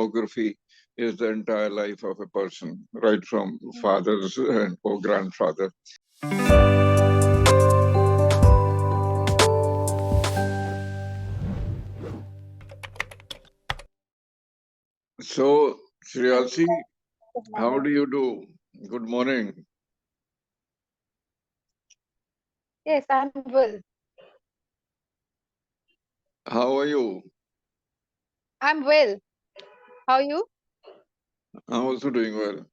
biography is the entire life of a person, right from fathers or grandfather. So, Shriyasi, how do you do? Good morning. Yes, I'm well. How are you? I'm well. How are you? I'm also doing well.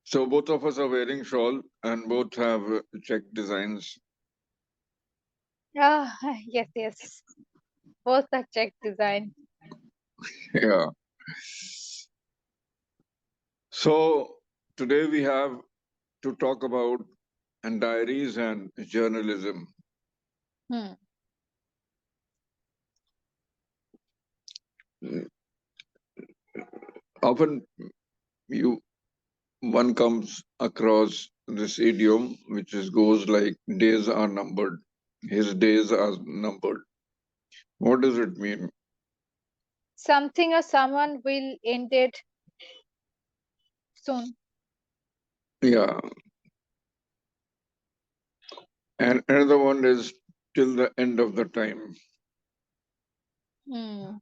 So both of us are wearing shawl and both have check designs. Ah, yes, yes. Both are Czech design. Yeah. So today we have to talk about diaries and journalism. Hmm. Often one comes across this idiom which goes like days are numbered. His days are numbered. What does it mean? Something or someone will end it soon. Yeah. And another one is till the end of the time. Hmm.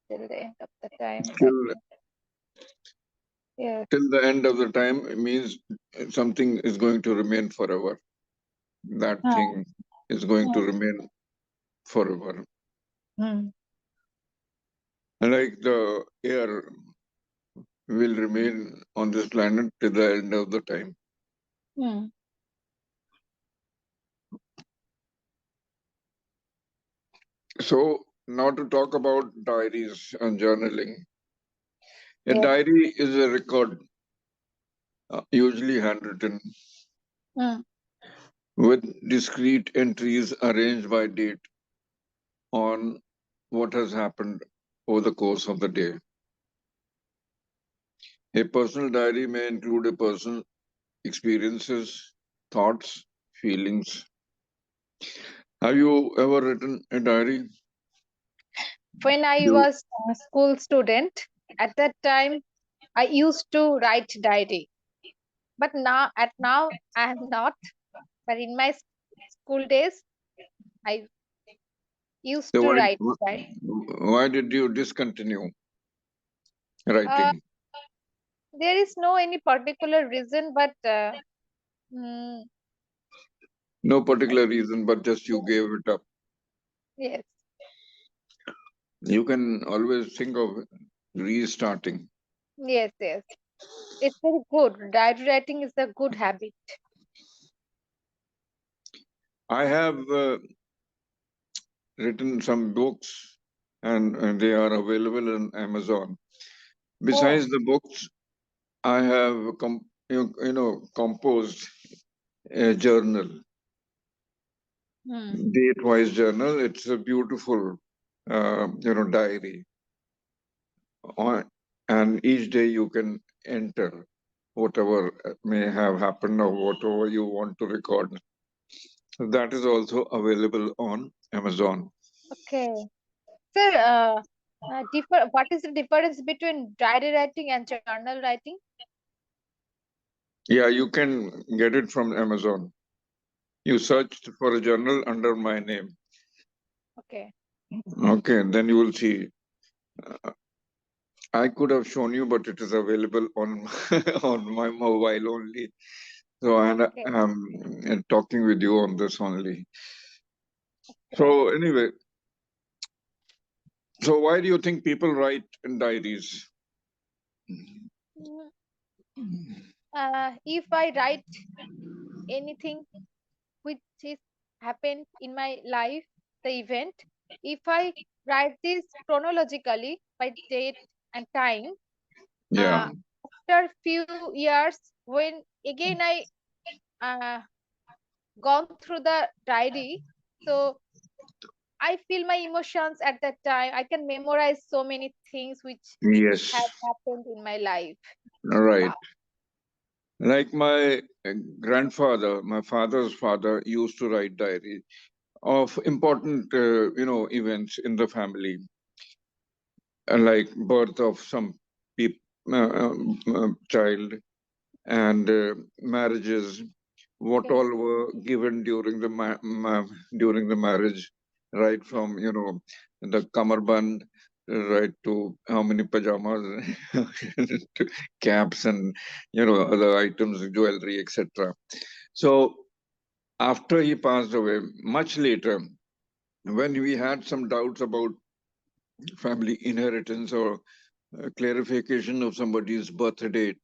Till the end of the time. Till, Yes. till the end of the time means something is going to remain forever. That Ah, thing is going to hmm. remain forever. Hmm. Like the air will remain on this planet till the end of the time. Hmm. So now to talk about diaries and journaling. A Yes. diary is a record, usually handwritten, Hmm. with discrete entries arranged by date on what has happened over the course of the day. A personal diary may include a person's experiences, thoughts, feelings. Have you ever written a diary? When I You, was a school student, at that time, I used to write diary. But now I am not. But in my school days, I used so to write diary. why did you discontinue Uh, writing? there is no any particular reason, but mm, No particular reason, but just you gave it up. yes, You can always think of restarting. yes, yes. It's very good. Diary writing is a good habit. I have written some books and they are available on Amazon. Oh, Besides the books, I have composed a journal, hmm. date-wise journal. It's a beautiful, diary. On, and each day you can enter whatever may have happened or whatever you want to record. That is also available on Amazon. Okay. Sir, what is the difference between diary writing and journal writing? Yeah, you can get it from Amazon. You searched for a journal under my name. Okay. Okay, then you will see. I could have shown you, but it is available on on my mobile only. So Okay. I'm talking with you on this only. Okay. So anyway, so why do you think people write in diaries? Mm, if I write anything which is happened in my life, the event, if I write this chronologically by date and time, Yeah, uh, after few years, when again I uh, gone through the diary, so I feel my emotions at that time. I can memorize so many things which have yes, happened in my life. right. Wow. Like my grandfather, my father's father used to write diary. of important, events in the family, like birth of some peop child, and marriages, what Okay. all were given during the during the marriage, right Hmm. from the kamarband, right to how many pajamas, to caps, and other items, jewelry, etc. So after he passed away, much later, when we had some doubts about family inheritance or clarification of somebody's birth date,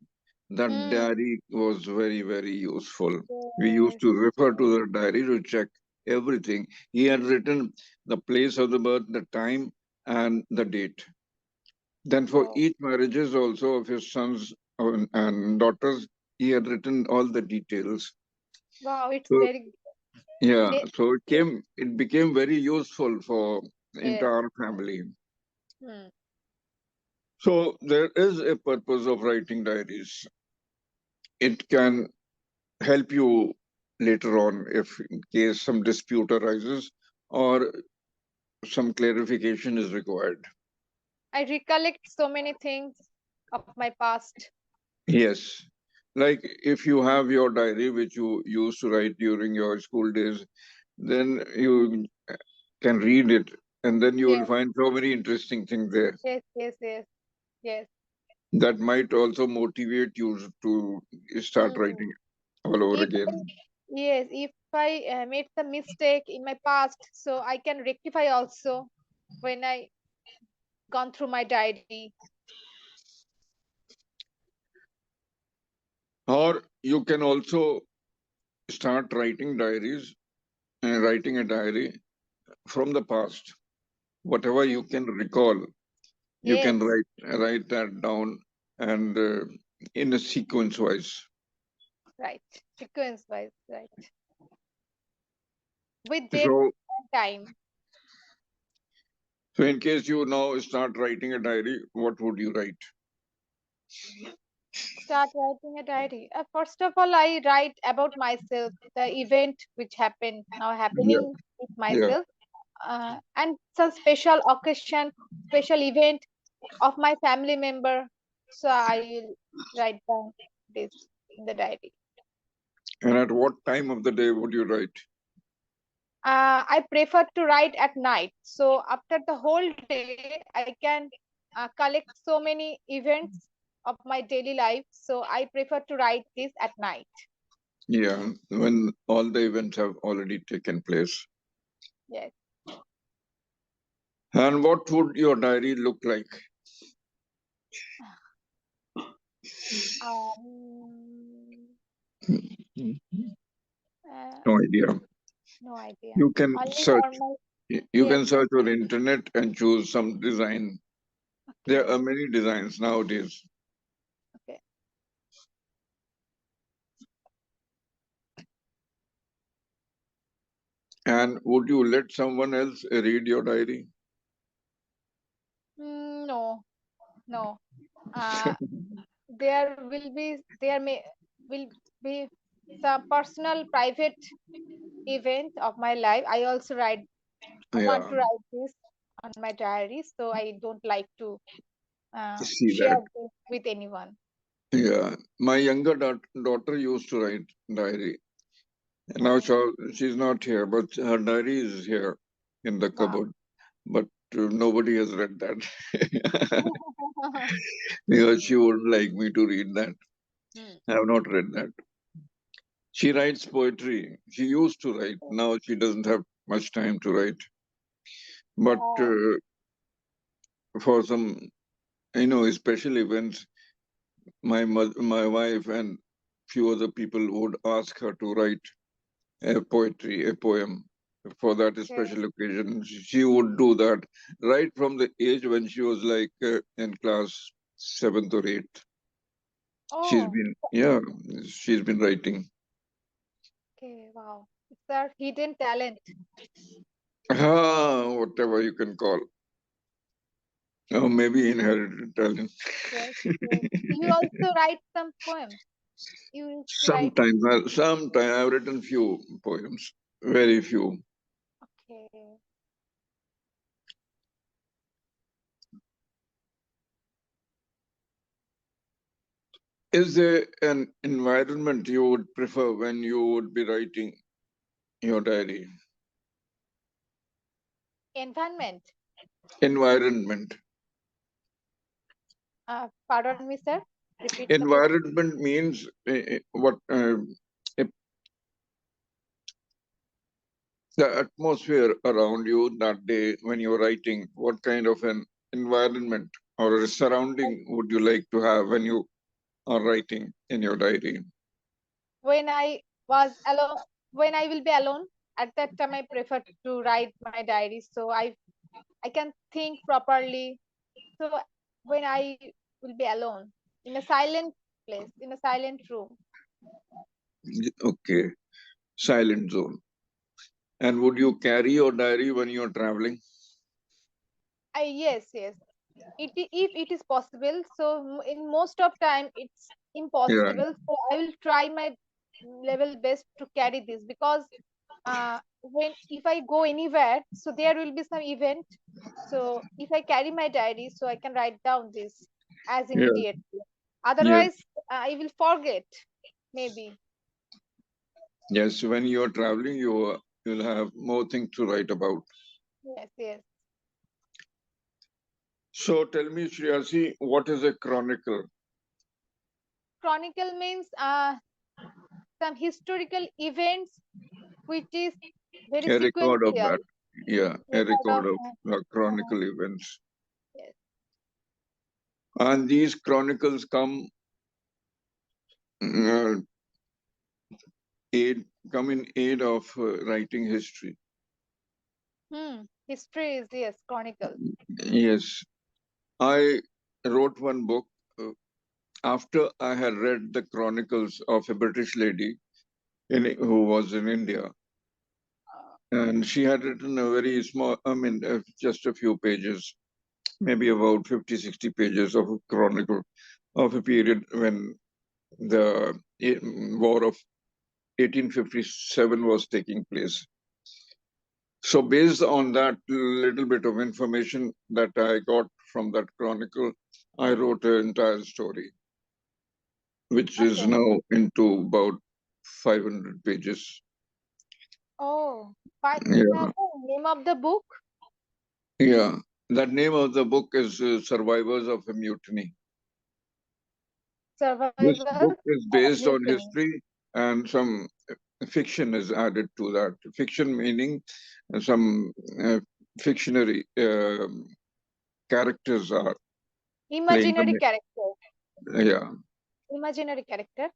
that Hmm. diary was very, very useful. We used Yes. to refer to Yes. the diary to check everything. He had written the place of the birth, the time, and the date. Then for Oh, each marriages also of his sons and daughters, he had written all the details. wow, it's So very yeah, they, so it became very useful for the yes. entire family. Hmm. So there is a purpose of writing diaries. It can help you later on if in case some dispute arises or some clarification is required. I recollect so many things of my past. Yes. Like if you have your diary which you used to write during your school days, then you can read it and then you Yes, will find so many interesting things there yes, yes, yes, yes. that might also motivate you to start Hmm. writing all over If I, again. yes, if I made some mistake in my past, so I can rectify also when I gone through my diary. Or you can also start writing diaries and writing a diary from the past. Whatever Hmm. you can recall, you can Yes, write that down and in a sequence wise. right. Sequence wise, right. With date So, and time. so in case you now start writing a diary, what would you write? Start writing a diary. First of all, I write about myself, the event which happened now Yeah, happening with yeah. myself, and some special occasion, special event of my family member. So I will write down this in the diary. And at what time of the day would you write? I prefer to write at night. So after the whole day, I can collect so many events of my daily life. So I prefer to write this at night. Yeah, when all the events have already taken place. Yes. And what would your diary look like? Um, uh, No idea. no idea. You can Only search. normal. You Yes. can search on the internet and choose some design. There are Okay. many designs nowadays. Okay. And would you let someone else read your diary? No. No. Uh, there will be there may will be some personal private event of my life. I also write. I want Yeah, to write this on my diary, so I don't like to see share that. this with anyone. Yeah, my younger daughter used to write diary. Now Oh, she's not here, but her diary is here in the wow. cupboard. But nobody has read that because she wouldn't like me to read that. Hmm. I have not read that. She writes poetry. She used to write. Now she doesn't have much time to write. But Oh, for some, special events, my wife and few other people would ask her to write a poetry, a poem for that okay. special occasion. She would do that right from the age when she was like in class seventh or eighth. Oh, She's been writing. okay. Wow. It's a hidden talent. Whatever you can call. Or maybe inherited talent. Yes, yes. You also write some poems. You used to write. Sometimes I've written few poems, very few. Okay. Is there an environment you would prefer when you would be writing your diary? Environment. Environment. Pardon me, sir. Repeat the question. Environment means what the atmosphere around you that day when you're writing. What kind of an environment or a surrounding would you like to have when you are writing in your diary? When I was alone, when I will be alone, at that time I prefer to write my diary, so I can think properly. So when I will be alone in a silent place, in a silent room. Okay, silent zone. And would you carry your diary when you're traveling? Yes, yes. If it is possible. So in most of time it's Yeah, impossible. So I will try my level best to carry this, because when if I go anywhere, so there will be some event. So if I carry my diary, so I can write down this as yeah, immediately. yes, Otherwise, I will forget. Maybe. yes. When you're traveling, you'll have more things to write about. Yes, yes. So tell me, Shriyasi, what is a chronicle? Chronicle means some historical events which is very A record of sequential. that. Yeah, a Record of record of uh, chronicle events. yes. And these chronicles uh, aid come in aid of writing history. History is, yes, chronicle. Yes, I wrote one book uh, after I had read the chronicles of a British lady who was in India. And she had written a very small, just a few pages, maybe about 50, 60 pages of a chronicle of a period when the war of 1857 was taking place. So, based on that little bit of information that I got from that chronicle, I wrote an entire story, which is Okay. now into about 500 pages. Oh, fine. Yeah, The name of the book? yeah. That name of the book is Survivors of a Mutiny. This Survival book is based on Mutiny. history and some fiction is added to that. Fiction meaning some fictionary characters are playing Imaginary the character. yeah. Imaginary character.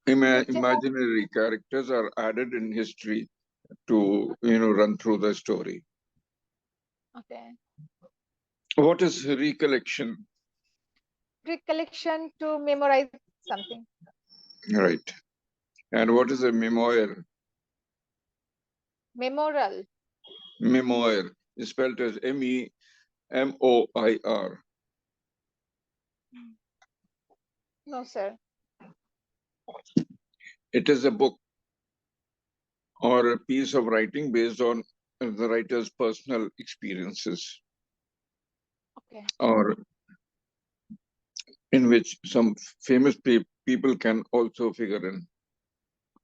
Fiction. Imaginary characters are added in history to run through the story. Okay. What is recollection? Recollection to memorize something. Right. And what is a memoir? Memorial. Memoir is spelled as Memoir. No, sir. It is a book or a piece of writing based on the writer's personal experiences, Okay. or in which some famous people can also figure in.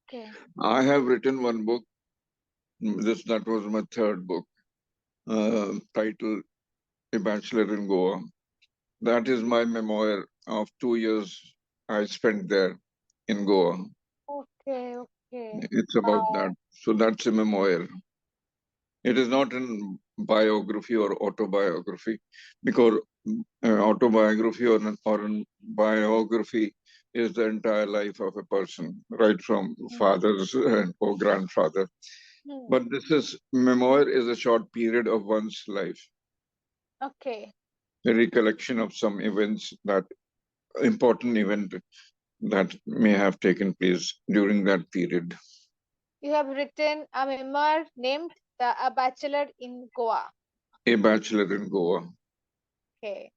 Okay. I have written one book. That was my third book, titled A Bachelor in Goa. That is my memoir of 2 years I spent there in Goa. Okay. Okay. It's about that. So that's a memoir. It is not in biography or autobiography, because autobiography or biography is the entire life of a person, right from Hmm. fathers or grandfather. Hmm. But this is memoir is a short period of one's life, Okay. a recollection of some events that important event that may have taken place during that period. You have written a memoir named A Bachelor in Goa. A bachelor in Goa. Okay.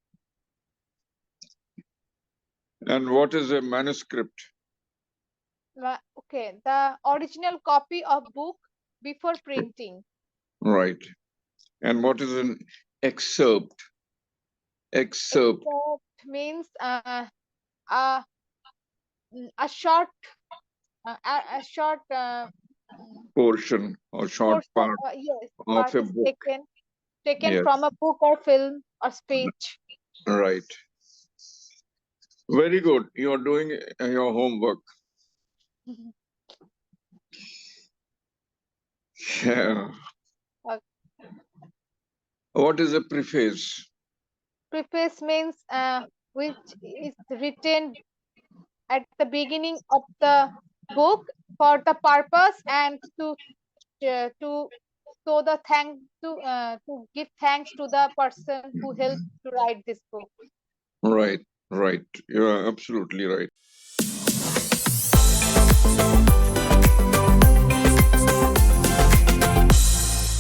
And what is a manuscript? Okay. The original copy of book before printing. Right. And what is an excerpt? Excerpt. Excerpt means a a short a short Portion or short portion, part yes, of part a is book. taken Yes, from a book or film or speech. right. Very good. You're doing your homework. Yeah. Uh, What is a preface? Preface means which is written at the beginning of the book for the purpose and to show the to give thanks to the person who helped to write this book. Right, right. You're absolutely right.